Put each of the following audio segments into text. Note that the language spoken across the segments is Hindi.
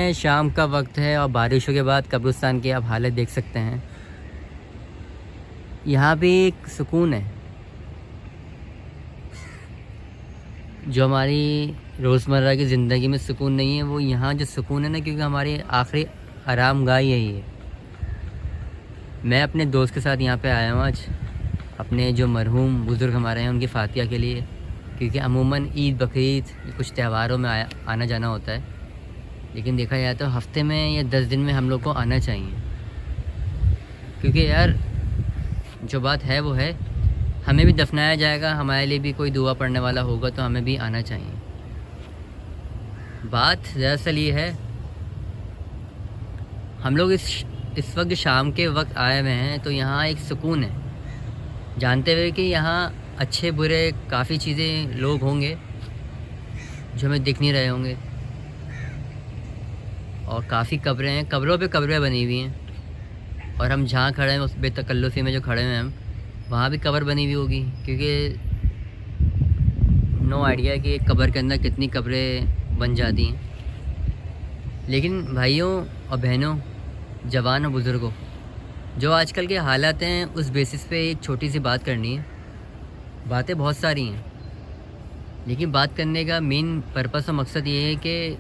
हैं, शाम का वक्त है और बारिशों के बाद कब्रिस्तान की आप हालत देख सकते हैं। यहाँ भी एक सुकून है जो हमारी रोज़मर्रा की ज़िंदगी में सुकून नहीं है, वो यहाँ जो सुकून है ना, क्योंकि हमारी आखिरी आरामगाह यही है। मैं अपने दोस्त के साथ यहाँ पे आया हूँ आज, अपने जो मरहूम बुज़ुर्ग हमारे हैं उनकी फ़ातिहा के लिए, क्योंकि अमूमन ईद बकरीद कुछ त्योहारों में आना जाना होता है, लेकिन देखा जाए तो हफ़्ते में या 10 दिन में हम लोग को आना चाहिए। क्योंकि यार जो बात है वो है, हमें भी दफनाया जाएगा, हमारे लिए भी कोई दुआ पढ़ने वाला होगा, तो हमें भी आना चाहिए। बात दरअसल ये है, हम लोग इस वक्त शाम के वक्त आए हुए हैं, तो यहाँ एक सुकून है, जानते हुए कि यहाँ अच्छे बुरे काफ़ी चीज़ें लोग होंगे जो हमें दिख नहीं रहे होंगे, और काफ़ी कब्रें हैं, कब्रों पे कब्रें बनी हुई हैं, और हम जहाँ खड़े हैं उस बेतकल्लुफ़ी में जो खड़े हुए हैं हम, वहाँ भी कब्र बनी हुई होगी, क्योंकि नो आइडिया कि एक कब्र के अंदर कितनी कब्रें बन जाती हैं। लेकिन भाइयों और बहनों, जवान और बुज़ुर्गों, जो आजकल के हालात हैं उस बेसिस पे एक छोटी सी बात करनी है। बातें बहुत सारी हैं, लेकिन बात करने का मेन पर्पस और मकसद ये है कि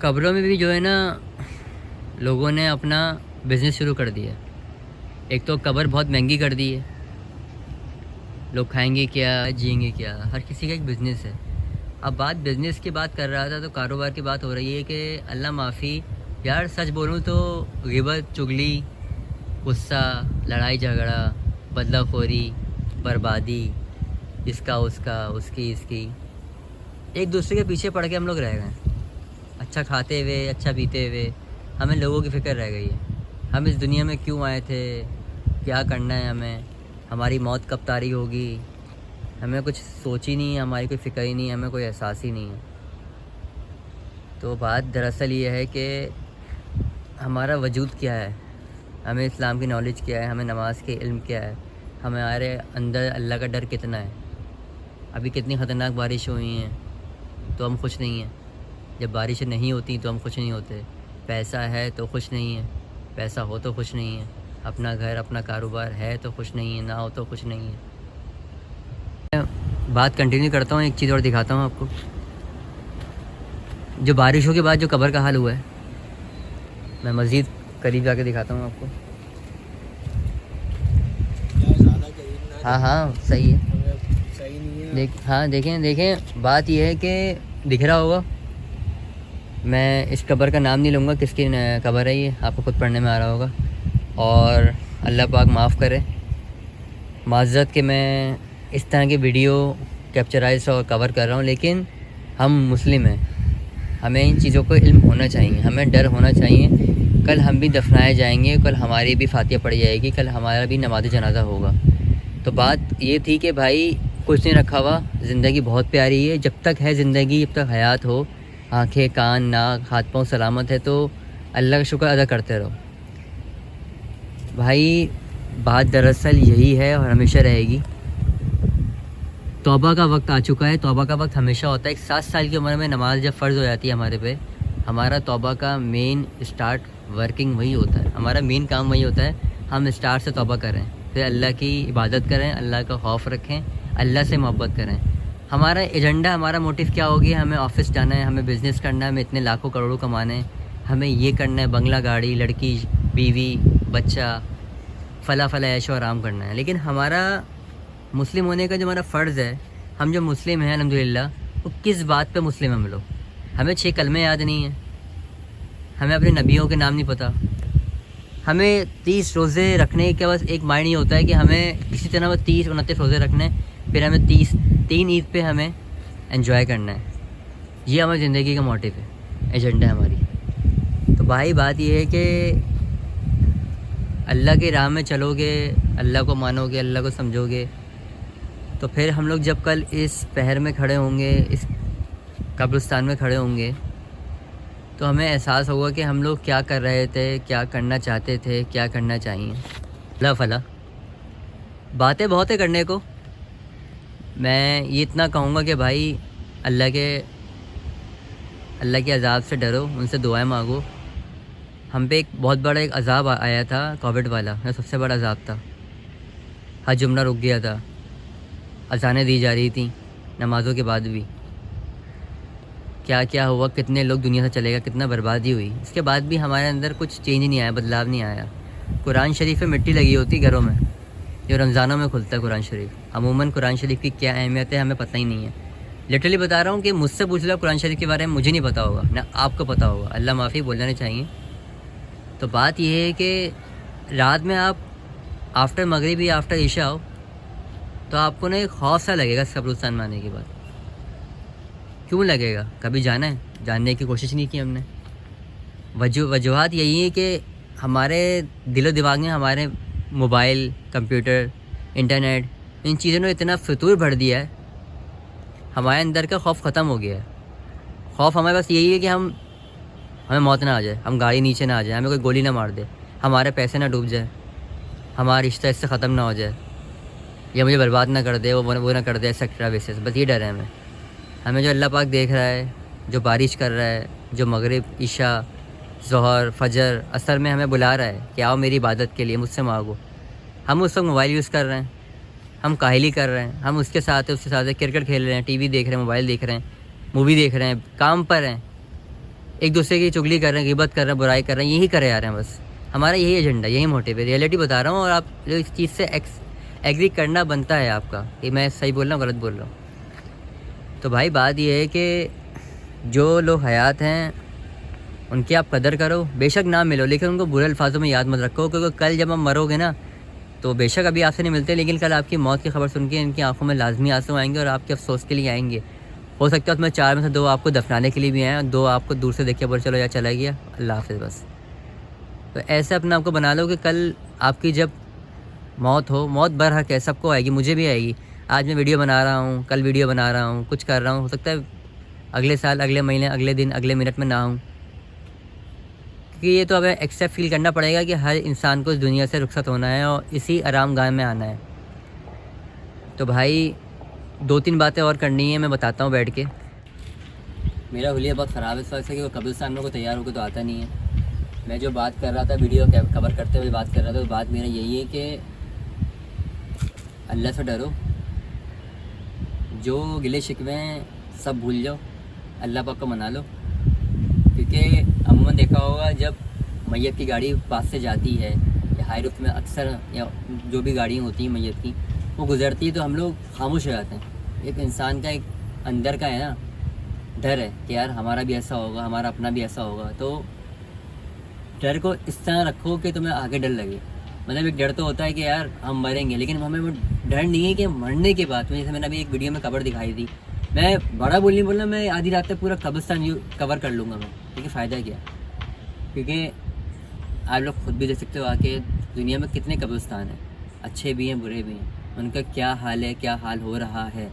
कब्रों में भी जो है ना, लोगों ने अपना बिज़नेस शुरू कर दिया। एक तो कब्र बहुत महंगी कर दी है, लोग खाएंगे क्या, जिएंगे क्या, हर किसी का एक बिज़नेस है। अब बात बिज़नेस की बात कर रहा था तो कारोबार की बात हो रही है कि अल्लाह माफ़ी यार, सच बोलूँ तो ग़िबत, चुगली, गुस्सा, लड़ाई झगड़ा, बदलाखोरी, बर्बादी, इसका उसका, उसकी इसकी, एक दूसरे के पीछे पड़ के हम लोग रह गए। अच्छा खाते हुए, अच्छा पीते हुए हमें लोगों की फ़िक्र रह गई है। हम इस दुनिया में क्यों आए थे, क्या करना है हमें, हमारी मौत कब तारी होगी, हमें कुछ सोच ही नहीं है, हमारी कोई फ़िक्र ही नहीं है, हमें कोई एहसास ही नहीं है। तो बात दरअसल ये है कि हमारा वजूद क्या है, हमें इस्लाम की नॉलेज क्या है, हमें नमाज़ के इल्म क्या है, हमारे अंदर अल्लाह का डर कितना है। अभी कितनी ख़तरनाक बारिश हुई हैं तो हम खुश नहीं हैं, जब बारिशें नहीं होती तो हम खुश नहीं होते। पैसा है तो खुश नहीं है, पैसा हो तो खुश नहीं है, अपना घर अपना कारोबार है तो खुश नहीं है, ना हो तो खुश नहीं है। बात कंटिन्यू करता हूँ, एक चीज़ और दिखाता हूँ आपको। जो बारिशों के बाद जो कब्र का हाल हुआ है, मैं मज़ीद करीब जाके दिखाता हूँ आपको। हाँ हाँ सही है, सही नहीं है। हाँ देखें, बात यह है कि दिख रहा होगा, मैं इस कब्र का नाम नहीं लूँगा, किसकी कब्र है ये आपको खुद पढ़ने में आ रहा होगा, और अल्लाह पाक माफ़ करे, माज़रत कि मैं इस तरह की वीडियो कैप्चराइज और कवर कर रहा हूँ, लेकिन हम मुस्लिम हैं, हमें इन चीज़ों को इल्म होना चाहिए, हमें डर होना चाहिए। कल हम भी दफनाए जाएंगे, कल हमारी भी फातिहा पढ़ी जाएगी, कल हमारा भी नमाज़ जनाजा होगा। तो बात ये थी कि भाई कुछ नहीं रखा हुआ, ज़िंदगी बहुत प्यारी है, जब तक है ज़िंदगी, जब तक हयात हो, आँखें कान नाक हाथ पाँव सलामत है, तो अल्लाह का शुक्र अदा करते रहो। भाई बात दरअसल यही है और हमेशा रहेगी, तौबा का वक्त आ चुका है। तौबा का वक्त हमेशा होता है, एक 7 साल की उम्र में नमाज जब फ़र्ज़ हो जाती है हमारे पे, हमारा तौबा का मेन स्टार्ट वर्किंग वही होता है, हमारा मेन काम वही होता है, हम स्टार्ट से तौबा करें, फिर अल्लाह की इबादत करें, अल्लाह का खौफ रखें, अल्लाह से मोहब्बत करें। हमारा एजेंडा, हमारा मोटिव क्या होगी, हमें ऑफिस जाना है, हमें बिज़नेस करना है, हमें इतने लाखों करोड़ों कमाने हैं, हमें ये करना है, बंगला गाड़ी, लड़की बीवी बच्चा, फ़ला ऐश और आराम करना है। लेकिन हमारा मुस्लिम होने का जो हमारा फ़र्ज़ है, हम जो मुस्लिम हैं अल्हम्दुलिल्लाह, वो किस बात पे मुस्लिम हैं हम लोग, हमें 6 कलमे याद नहीं हैं, हमें अपने नबियों के नाम नहीं पता, हमें 30 रोज़े रखने का बस एक माइंड ये होता है कि हमें इसी तरह बस 30-29 रोज़े रखने, फिर हमें 3 ईद पे हमें एंजॉय करना है। ये हमारी ज़िंदगी का मोटिव है, एजेंडा है हमारी। तो भाई बात ये है कि अल्लाह की राह में चलोगे, अल्लाह को मानोगे, अल्लाह को समझोगे, तो फिर हम लोग जब कल इस पहर में खड़े होंगे, इस कब्रिस्तान में खड़े होंगे, तो हमें एहसास होगा कि हम लोग क्या कर रहे थे, क्या करना चाहते थे, क्या करना चाहिए। अल्लाह फला बातें बहुत है करने को, मैं ये इतना कहूँगा कि भाई अल्लाह के अज़ाब से डरो, उनसे दुआएं मांगो। हम पे एक बहुत बड़ा एक अज़ाब आया था, कोविड वाला, जो सबसे बड़ा अज़ाब था। हर जुमरा रुक गया था, अज़ानें दी जा रही थी नमाज़ों के बाद भी। क्या क्या हुआ, कितने लोग दुनिया से चले गए, कितना बर्बादी हुई। इसके बाद भी हमारे अंदर कुछ चेंज नहीं आया, बदलाव नहीं आया। कुरान शरीफ में मिट्टी लगी होती घरों में, जो रमज़ानों में खुलता है कुरान शरीफ। अमूमन कुरान शरीफ की क्या अहमियत है हमें पता ही नहीं है। लिटरली बता रहा हूँ कि मुझसे पूछ लो कुरान शरीफ के बारे में, मुझे नहीं पता होगा, ना आपको पता होगा। अल्लाह माफ़ी बोल लेना चाहिए। तो बात यह है कि रात में आप आफ्टर मगरिब या आफ्टर ईशा हो तो आपको ना एक खौफ सा लगेगा कब्रिस्तान में आने के बाद। क्यों लगेगा? कभी जाना है? जानने की कोशिश नहीं की हमने। वजूहत यही है कि हमारे दिलो दिमाग में हमारे मोबाइल, कंप्यूटर, इंटरनेट, इन चीज़ों ने इतना फितूर भर दिया है, हमारे अंदर का खौफ ख़त्म हो गया है। खौफ हमारे पास यही है कि हमें मौत ना आ जाए, हम गाड़ी नीचे ना आ जाए, हमें कोई गोली ना मार दे, हमारे पैसे ना डूब जाए, हमारा रिश्ता इससे ख़त्म ना हो जाए, या मुझे बर्बाद ना कर दे, वो ना कर दे, एक्सेट्रा बेसिस। बस ये डर है हमें जो अल्लाह पाक देख रहा है, जो बारिश कर रहा है, जो मगरिब, ईशा, ज़ोहर, फजर, असर में हमें बुला रहा है कि आओ मेरी इबादत के लिए, मुझसे मांगो। हम उस वक्त मोबाइल यूज़ कर रहे हैं, हम काहिली कर रहे हैं, हम उसके साथ क्रिकेट खेल रहे हैं, टीवी देख रहे हैं, मोबाइल देख रहे हैं, मूवी देख रहे हैं, काम पर हैं, एक दूसरे की चुगली कर रहे हैं, गिबत कर रहे हैं, बुराई कर रहे हैं, यही करे जा रहे हैं। बस हमारा यही एजेंडा, यही मोटिव है। रियलिटी बता रहा हूँ और आप जो इस चीज़ से एग्री करना बनता है आपका कि मैं सही बोल रहा हूँ, गलत बोल रहा हूँ। तो भाई बात यह है कि जो लोग हयात हैं उनकी आप कदर करो, बेशक ना मिलो, लेकिन उनको बुरे अल्फाजों में याद मत रखो, क्योंकि कल जब हम मरोगे ना तो बेशक अभी आपसे नहीं मिलते, लेकिन कल आपकी मौत की खबर सुन के इनकी आंखों में लाजमी आंसू आएंगे और आपके अफसोस के लिए आएंगे। हो सकता है उसमें 4 में से 2 आपको दफनाने के लिए भी आए, 2 आपको दूर से देख के बोल चलो यार चला गया, अल्लाह हाफ़िज़। बस तो ऐसे अपने आपको बना लो कि कल आपकी जब मौत हो, मौत बरहक है, सबको आएगी, मुझे भी आएगी। आज मैं वीडियो बना रहा हूँ, कल वीडियो बना रहा हूँ, कुछ कर रहा हूँ, हो सकता है अगले साल, अगले महीने, अगले दिन, अगले मिनट में ना हूँ। क्योंकि ये तो हमें एक्सेप्ट फील करना पड़ेगा कि हर इंसान को इस दुनिया से रुखसत होना है और इसी आराम गाह में आना है। तो भाई 2-3 बातें और करनी है, मैं बताता हूँ बैठ के। मेरा हुलिया बहुत ख़राब है इस वजह से कि वो कब्रिस्तान में को तैयार होकर तो आता नहीं है। मैं जो बात कर रहा था, वीडियो कवर करते हुए बात कर रहा था, तो बात मेरा यही है कि अल्लाह से डरो, जो गिले शिकवे सब भूल जाओ, अल्लाह पाक को मना लो। क्योंकि अमूमन देखा होगा जब मैयत की गाड़ी पास से जाती है या हाई रुख में अक्सर, या जो भी गाड़ियाँ होती हैं मैयत की, वो गुज़रती है तो हम लोग खामोश हो जाते हैं। एक इंसान का एक अंदर का है ना डर है कि यार हमारा भी ऐसा होगा, हमारा अपना भी ऐसा होगा। तो डर को इस तरह रखो कि तुम्हें आगे डर लगे। मतलब एक डर तो होता है कि यार हम मरेंगे, लेकिन हमें वो डर नहीं है कि मरने के बाद, जैसे मैंने अभी एक वीडियो में कबर दिखाई थी, मैं बड़ा बोलना मैं आधी रात तक पूरा कब्रिस्तान कवर कर लूँगा मैं, लेकिन फ़ायदा क्या? क्योंकि आप लोग खुद भी देख सकते हो आके दुनिया में कितने कब्रिस्तान हैं, अच्छे भी हैं बुरे भी हैं, उनका क्या हाल है, क्या हाल हो रहा है।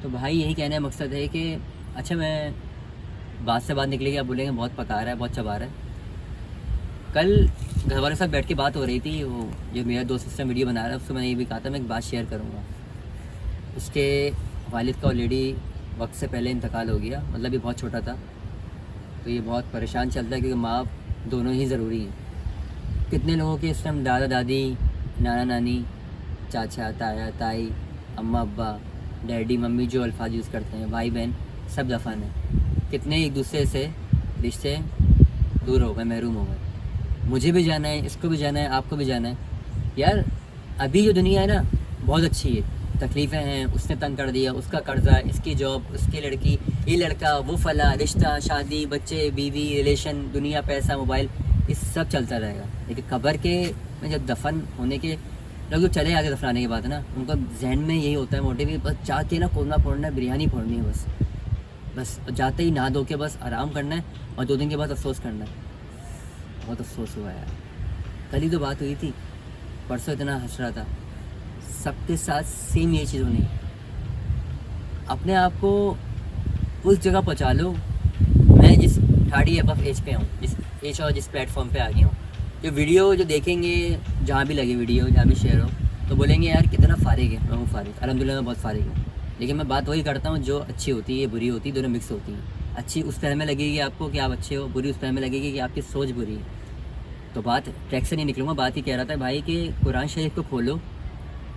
तो भाई यही कहने का मकसद है कि अच्छा, मैं बात से बात निकलेगी, आप बोलेंगे बहुत पका रहा है, बहुत चबा रहा है। कल घर वालों के साथ बैठ के बात हो रही थी, वो जो मेरा दोस्त सिस्टम वीडियो बना रहा है उसको मैंने ये भी कहा था मैं एक बात शेयर करूँगा। उसके वालिद का ऑलरेडी वक्त से पहले इंतकाल हो गया, मतलब ये बहुत छोटा था, तो ये बहुत परेशान चलता है क्योंकि माँ दोनों ही ज़रूरी हैं। कितने लोगों के इस टाइम दादा दादी, नाना नानी, चाचा ताया ताई, अम्मा अब्बा, डैडी मम्मी, जो अल्फाज यूज़ करते हैं, भाई बहन, सब दफन है। कितने एक दूसरे से रिश्ते दूर हो गए, महरूम हो गए। मुझे भी जाना है, इसको भी जाना है, आपको भी जाना है। यार अभी जो दुनिया है ना बहुत अच्छी है, तकलीफ़ें हैं, उसने तंग कर दिया, उसका कर्जा, इसकी जॉब, उसकी लड़की, ये लड़का, वो फला, रिश्ता, शादी, बच्चे, बीवी, रिलेशन, दुनिया, पैसा, मोबाइल, ये सब चलता रहेगा। लेकिन कब्र के में जब दफन होने के लोग जो चले आगे दफनाने के बाद ना, उनका जहन में यही होता है मोटिव, बस जाके ना कोरमा फोड़ना है, बिरयानी फोड़नी है, बस जाते ही नहा धो के बस आराम करना है और 2 दिन के बाद अफसोस करना है। बहुत अफसोस हुआ यार। कल ही तो बात हुई थी, परसों इतना हंस रहा था, सबके साथ सेम ये चीज़ होनी। अपने आप को उस जगह पहुंचा लो। मैं जिस 30 अबव एज पे हूँ, जिस एज और जिस प्लेटफॉर्म पे आ गया हूँ, जो वीडियो जो देखेंगे, जहाँ भी लगे वीडियो, जहाँ भी शेयर हो, तो बोलेंगे यार कितना फारिग है। मैं हूँ फारिग, अल्हम्दुलिल्लाह मैं बहुत फारिग हूँ, लेकिन मैं बात वही करता हूँ जो अच्छी होती है, बुरी होती है, दोनों मिक्स होती हैं। अच्छी उस तरह में लगेगी आपको कि आप अच्छे हो, बुरी उस तरह में लगेगी कि आपकी सोच बुरी है। तो बात ट्रैक से नहीं निकलूँगा, बात ही कह रहा था भाई कि कुरान शरीफ को खोलो,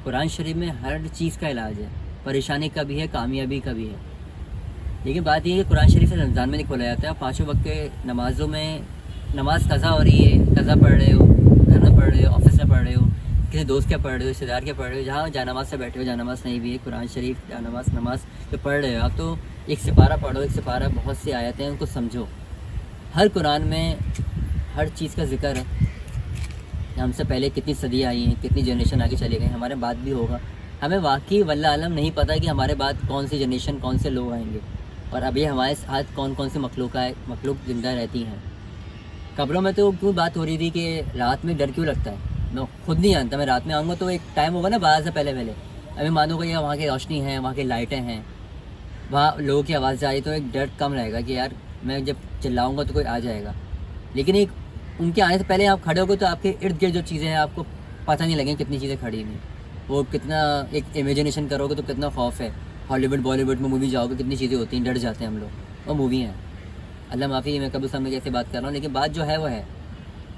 कुरान शरीफ में हर चीज़ का इलाज है, परेशानी का भी है, कामयाबी का भी है। लेकिन बात ये है कि कुरान शरीफ से रमज़ान में नहीं खोला जाता है। 5 वक्त के नमाज़ों में नमाज कज़ा हो रही है, कज़ा पढ़ रहे हो, घर में पढ़ रहे हो, ऑफिस में पढ़ रहे हो, किसी दोस्त क्या पढ़ रहे हो, रिश्तेदार क्या पढ़ रहे हो, जहाँ जानमाज से बैठे हो, जानमाज नहीं भी है, कुरान शरीफ जानमाज नमाज जो पढ़ रहे हो आप, तो एक सिपारा पढ़ो, एक सिपारा बहुत सी आयतें हैं उनको समझो। हर कुरान में हर चीज़ का जिक्र है। हमसे पहले कितनी सदी आई हैं, कितनी जनरेशन आगे चले गए, हमारे बाद भी होगा। हमें वाकई वल्लाह आलम नहीं पता कि हमारे बाद कौन सी जनरेशन, कौन से लोग आएंगे, और अभी हमारे साथ कौन कौन से मखलूक ज़िंदा रहती हैं। कब्रों में तो क्यों बात हो रही थी कि रात में डर क्यों लगता है, मैं खुद नहीं जानता। मैं रात में आऊँगा तो एक टाइम होगा ना बाहर से पहले अभी मानूंगा यार वहाँ की रोशनी है, वहाँ की लाइटें हैं, वहाँ लोगों की आवाज़ आ रही, तो एक डर कम रहेगा कि यार मैं जब चिल्लाऊँगा तो कोई आ जाएगा। लेकिन एक उनके आने से पहले आप खड़े होगे तो आपके इर्द गिर्द जो चीज़ें हैं आपको पता नहीं लगेंगी कितनी चीज़ें खड़ी हुई, वो कितना एक इमेजिनेशन करोगे तो कितना खौफ है। हॉलीवुड बॉलीवुड में मूवी जाओगे कितनी चीज़ें होती हैं, डर जाते हैं हम लोग, वो मूवी हैं। अल्लाह माफ़ी, मैं कभी समय कैसे बात कर रहा हूँ, लेकिन बात जो है वो है,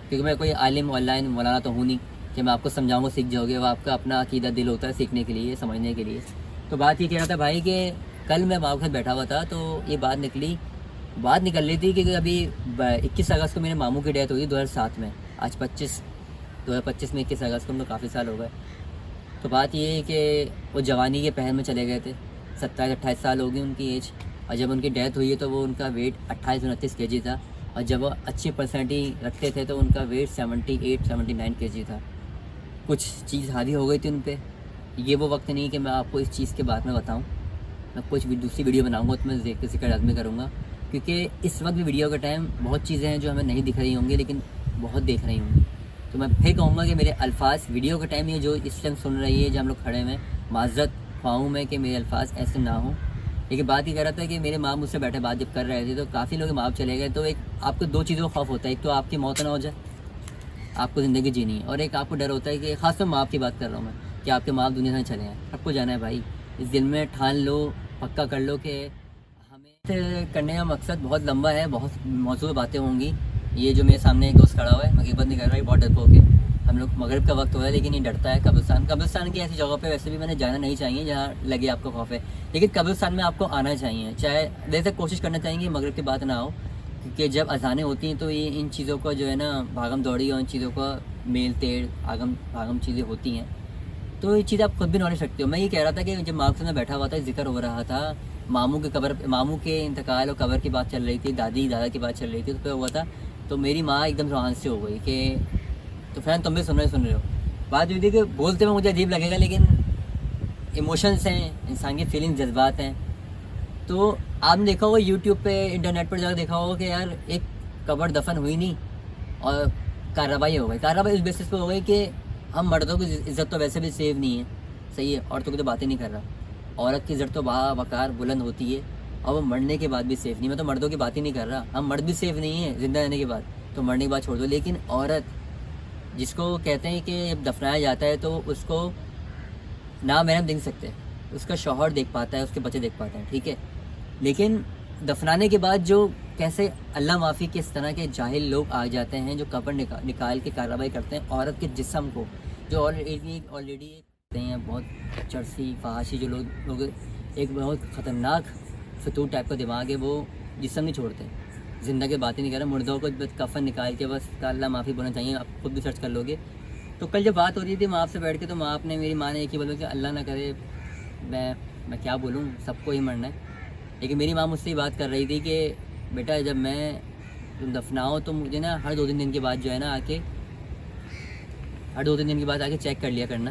क्योंकि मैं कोई आलिम ऑनलाइन मौलाना तो हूँ नहीं कि मैं आपको समझाऊँगा सीख जाओगे। वो आपका अपना अकीदा दिल होता है सीखने के लिए, समझने के लिए। तो बात ये कह रहा था भाई कि कल मैं बाप के साथ बैठा हुआ था तो ये बात निकल रही थी कि अभी 21 अगस्त को मेरे मामू की डेथ हुई 2007 में। आज 2025 में 21 अगस्त को, हम लोग काफ़ी साल हो गए। तो बात ये है कि वो जवानी के पहर में चले गए थे, 27-28 साल हो गई उनकी एज, और जब उनकी डेथ हुई है तो वो उनका वेट 28-29 kg था, और जब वो अच्छी पर्सनैलिटी रखते थे तो उनका वेट 78-79 kg था। कुछ चीज़ हावी हो गई थी उन पर। ये वो वक्त नहीं कि मैं आपको इस चीज़ के बारे में बताऊँ, मैं कुछ दूसरी वीडियो बनाऊँगा तो मैं जिक्र लाज़मी करूँगा, क्योंकि इस वक्त भी वीडियो का टाइम बहुत चीज़ें हैं जो हमें नहीं दिख रही होंगी लेकिन बहुत देख रही होंगी। तो मैं फिर कहूँगा कि मेरे अल्फाज वीडियो का टाइम ये जो इस टाइम सुन रही है, जब हम लोग खड़े हैं, माज़रत ख्वाहूँ मैं कि मेरे अल्फाज ऐसे ना हों। लेकिन बात ही कर रहा था कि मेरे माँ मुझसे बैठे बात जब कर रहे थे तो काफ़ी लोग माँ चले गए, तो एक आपको 2 चीज़ों का खौफ होता है, एक तो आपकी मौत ना हो जाए, आपको ज़िंदगी जीनी है, और एक आपको डर होता है कि ख़ासतौर माँ की बात कर रहा हूँ मैं, कि आपके माँ दुनिया से चले हैं, आपको जाना है भाई। इस दिल में ठान लो, पक्का कर लो कि हमें करने का मकसद बहुत लंबा है, बहुत मौजूद बातें होंगी। ये जो मेरे सामने एक दोस्त खड़ा हुआ है, मैं नहीं कर रहा है, बहुत डरपोक है। हम लोग मगरिब का वक्त हो रहा है लेकिन ये डरता है। कब्रिस्तान की ऐसी जगह पे वैसे भी मैंने जाना नहीं चाहिए जहाँ लगे आपको खौफ है, लेकिन कब्रिस्तान में आपको आना चाहिए। चाहे वैसे कोशिश करना चाहिए मगरिब की बात ना हो, क्योंकि जब अजानें होती हैं तो ये इन चीज़ों का जो है ना भागम दौड़ी और इन चीज़ों का मेल तेड़ भागम चीज़ें होती हैं, तो ये चीज़ आप खुद भी नॉलेज रखते हो। मैं ये कह रहा था कि जब माँ के सामने बैठा हुआ था, जिक्र हो रहा था मामू के इंतकाल और कब्र की बात चल रही थी, दादी दादा की बात चल रही थी, तो क्या हुआ था, तो मेरी माँ एकदम रूहान से हो गई कि तो फैन तुम भी सुन रहे हो। बात ये थी कि बोलते में मुझे अजीब लगेगा लेकिन इमोशंस हैं, इंसान की फीलिंग, जज्बात हैं। तो आपने देखा होगा यूट्यूब पे, इंटरनेट पर जाकर देखा होगा कि यार एक कब्र दफन हुई नहीं और कार्रवाई हो गई। कार्रवाई इस बेसिस पे हो गई कि हम मर्दों की इज़्ज़त तो वैसे भी सेव नहीं है, सही है, औरतों की तो बातें नहीं कर रहा। औरत की इज़्ज़त तो वकार बुलंद होती है और वो मरने के बाद भी सेफ नहीं। मैं तो मर्दों की बात ही नहीं कर रहा, हम मर्द भी सेफ नहीं है जिंदा रहने के बाद, तो मरने के बाद छोड़ दो। लेकिन औरत जिसको कहते हैं कि जब दफनाया जाता है तो उसको ना महरम देख सकते हैं, उसका शौहर देख पाता है, उसके बच्चे देख पाते हैं, ठीक है। लेकिन दफनाने के बाद जो कैसे अल्लाह माफ़ी किस तरह के जाहिल लोग आ जाते हैं जो कब्र निकाल के कार्रवाई करते हैं औरत के जिस्म को, जो ऑलरेडी कहते हैं बहुत चरसी फहाशी जो लोग एक बहुत ख़तरनाक फतूर टाइप का दिमाग है, वो जिस्म नहीं छोड़ते, ज़िंदा की बात ही नहीं कर रहा, मुर्दों को बस कफन निकाल के बस अल्लाह माफ़ी बोलना चाहिए। आप खुद भी सर्च कर लोगे। तो कल जब बात हो रही थी माँ से बैठ के, तो मेरी माँ ने एक ही बोला कि अल्लाह ना करे, मैं क्या बोलूँ, सबको ही मरना है। लेकिन मेरी माँ मुझसे ये बात कर रही थी कि बेटा जब तुम दफनाओ तो मुझे ना हर 2-3 दिन के बाद जो है ना हर 2-3 दिन के बाद आके चेक कर लिया करना,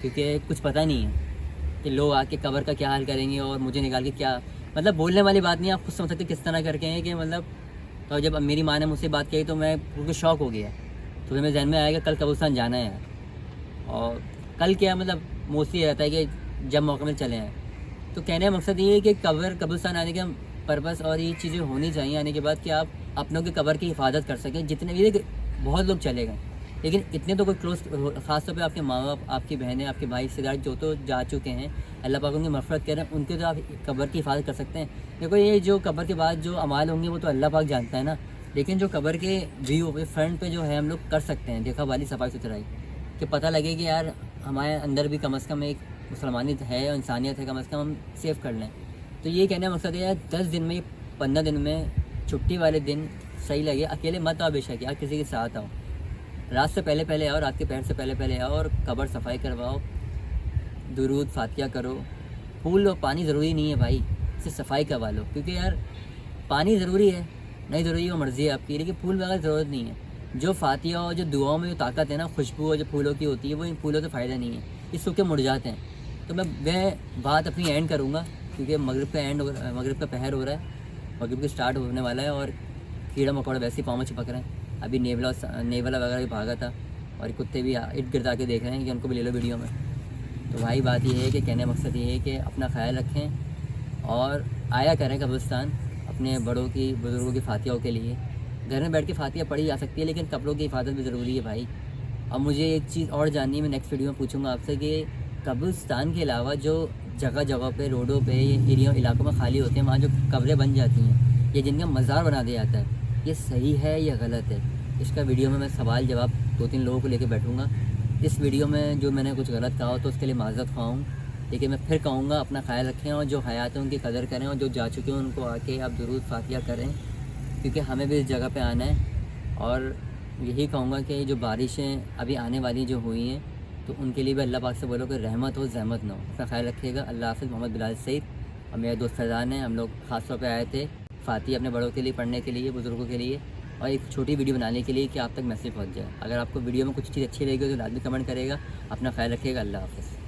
क्योंकि कुछ पता नहीं है कि लोग आके कब्र का क्या हाल करेंगे और मुझे निकाल के क्या, मतलब बोलने वाली बात नहीं, आप खुद समझ सकते किस तरह करके हैं कि मतलब। तो जब मेरी माँ ने मुझसे बात कही तो मैं बिल्कुल शौक हो गया। तो मेरे जहन में आएगा कल कब्रिस्तान जाना है, और कल क्या मतलब मोस्टली रहता है कि जब मौके में चले आए। तो कहने का मकसद ये है कि कब्रिस्तान आने का पर्पस और ये चीज़ें होनी चाहिए आने के बाद कि आप अपनों के कब्र की हिफाजत कर सकें। जितने भी बहुत लोग चले गए, लेकिन इतने तो कोई क्लोज, ख़ास तौर पे आपके माँ बाप, आपकी बहनें, आपके भाई, रिश्तेदार जो तो जा चुके हैं, अल्लाह पाक उनकी मग़फ़िरत करें, उनके तो आप कब्र की हिफाजत कर सकते हैं। देखो ये जो कब्र के बाद जो अमाल होंगे वो तो अल्लाह पाक जानता है ना, लेकिन जो कब्र के व्यू पे फ्रंट पे जो है हम लोग कर सकते हैं देखा वाली सफाई सुथराई, कि पता लगे कि यार हमारे अंदर भी कम अज़ कम एक मुसलमानियत है, इंसानियत है, कम अज़ कम हम सेव कर लें। तो ये कहने का मकसद है यार 10 दिन में, 15 दिन में, छुट्टी वाले दिन सही लगे, अकेले मत आओ बेशक यार, किसी के साथ आओ, रात से पहले पहले आओ, रात के पहर से पहले पहले आओ और कब्र सफाई करवाओ, दुरूद फातिहा करो। फूल और पानी ज़रूरी नहीं है भाई, सिर्फ सफाई करवा लो, क्योंकि यार पानी ज़रूरी है, नहीं ज़रूरी वो मर्ज़ी है आपकी, लेकिन फूल वगैरह ज़रूरत नहीं है। जो फातिहा और जो दुआओं में जो ताकत है ना, खुशबू और जो फूलों की होती है, वो इन फूलों से फ़ायदा नहीं है, ये सूखे मुड़ जाते हैं। तो मैं बात अपनी एंड करूँगा, क्योंकि मगरिब का पहर हो रहा है, मगरिब की स्टार्ट होने वाला है, और कीड़ा मकोड़ा वैसे ही पाँव में चिपक रहे हैं। अभी नेवला वगैरह भी भागा था, और कुत्ते भी इर्द गिर्द आके देख रहे हैं कि उनको भी ले लो वीडियो में। तो भाई बात ये है कि कहने का मकसद ये है कि अपना ख्याल रखें और आया करें कब्रिस्तान अपने बड़ों की, बुज़ुर्गों की फातिहाओं के लिए। घर में बैठ के फातिहा पढ़ी जा सकती है, लेकिन कब्रों की हिफाजत भी ज़रूरी है भाई। अब मुझे एक चीज़ और जाननी है, मैं नेक्स्ट वीडियो में पूछूंगा आपसे कि कब्रिस्तान के अलावा जो जगह जगह पे, रोडों पे, एरिया इलाकों में खाली होते हैं, वहाँ जो कब्रें बन जाती हैं या जिनका मज़ार बना दिया जाता है, ये सही है या गलत है? इसका वीडियो में मैं सवाल जवाब 2-3 लोगों को लेकर बैठूंगा। इस वीडियो में जो मैंने कुछ गलत कहा हो तो उसके लिए माज़रत ख़्वाह, लेकिन मैं फिर कहूँगा अपना ख्याल रखें, और जो हयात है उनकी कदर करें, और जो जा चुके हैं उनको आके आप दुरूद फातिहा करें, क्योंकि हमें भी इस जगह पे आना है। और यही कहूँगा कि जो बारिशें अभी आने वाली जो हुई हैं, तो उनके लिए भी अल्लाह पाक से बोलो कि रहमत हो, ज़हमत ना हो। अपना ख्याल रखिएगा। अल्लाह हाफ़िज़। मोहम्मद बिलाल सईद और मेरे दोस्त फैज़ान हैं, हम लोग ख़ास तौर पे आए थे फातिहा अपने बड़ों के लिए पढ़ने के लिए, बुज़ुर्गों के लिए, और एक छोटी वीडियो बनाने के लिए कि आप तक मैसेज पहुँच जाए। अगर आपको वीडियो में कुछ चीज़ अच्छी लगी हो तो लाजमी कमेंट करेगा। अपना ख्याल रखिएगा। अल्लाह हाफ़िज़।